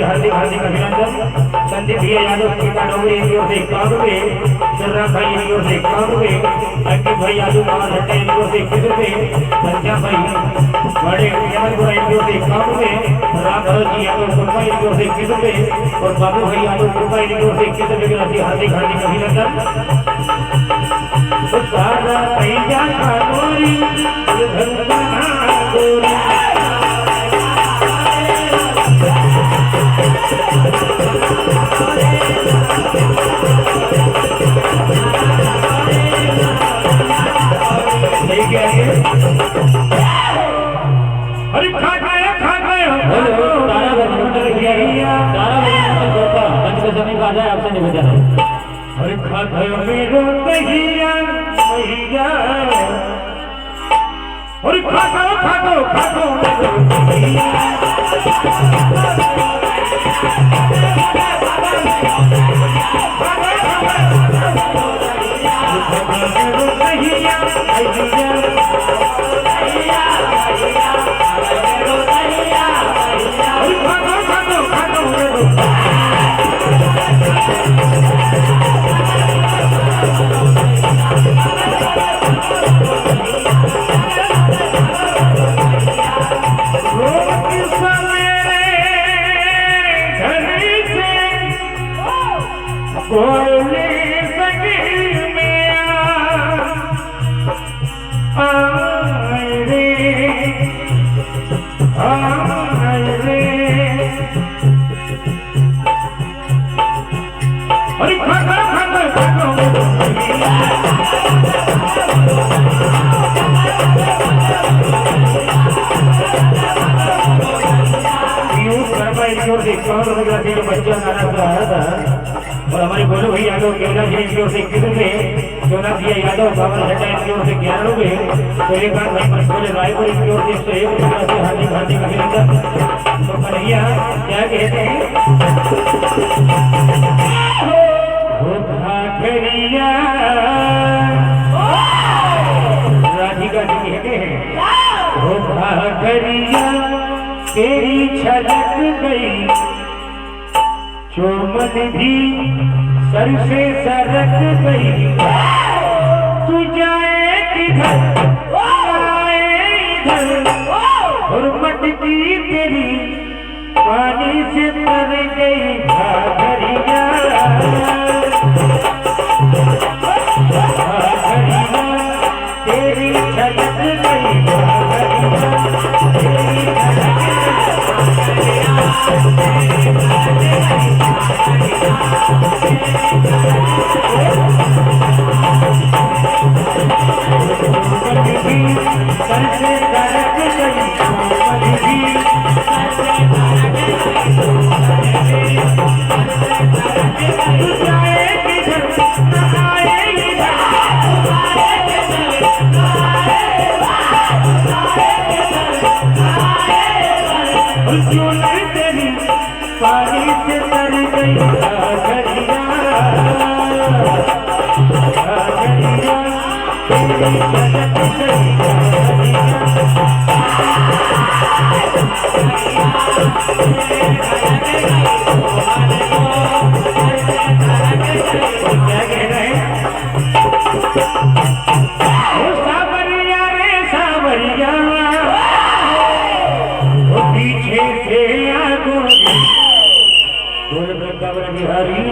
हार्दिक हार्दिक अभिनंदन। संदीप भैया यादव सीता डोंगरी की ओर से 51 रुपए, सर्राफ भाई की ओर से 51 रुपए, अंकित भाई यादव मामा हट्टे की ओर से 21 रुपए, संध्या भाई बड़े यमनपुरा की ओर से 51 रुपए, राम भरत जी यादव कुर्मा की ओर से 21 रुपए और बाबू भाई यादव कुर्मा की ओर से 21 रुपए की राशि हार्दिक हार्दिक अभिनंदन। सारा पैजा गोरी गोरी अरे खा खाया हेलो तारा बर्तन किया तारा बर्तन करता बंद के समय का जाए आपसे निवेदन है। अरे खा खाया मेरो कहिया कहिया अरे खा खाओ बच्चा गाना रहा था और हमारे गोलू भाई यादव केवला जी की ओर से 21 रुपए, सोनाथ जी यादव बाबा हट्टा की ओर से 11 रुपए, सूर्यकांत भाई पंचोले रायपुर की ओर से 101 रुपए से हार्दिक हार्दिक अभिनंदन। तो कन्हैया क्या कहते हैं राधिका जी कहते हैं तेरी छलक गई चोमन भी सर से सरक गई, तू जाए किधर आए इधर और मटकी तेरी पानी से तर गई घाघरिया तेरी छलक गई घाघरिया चूनर तेरी पानी से तर गई घड़िया घड़िया तेरी झलक गई हरी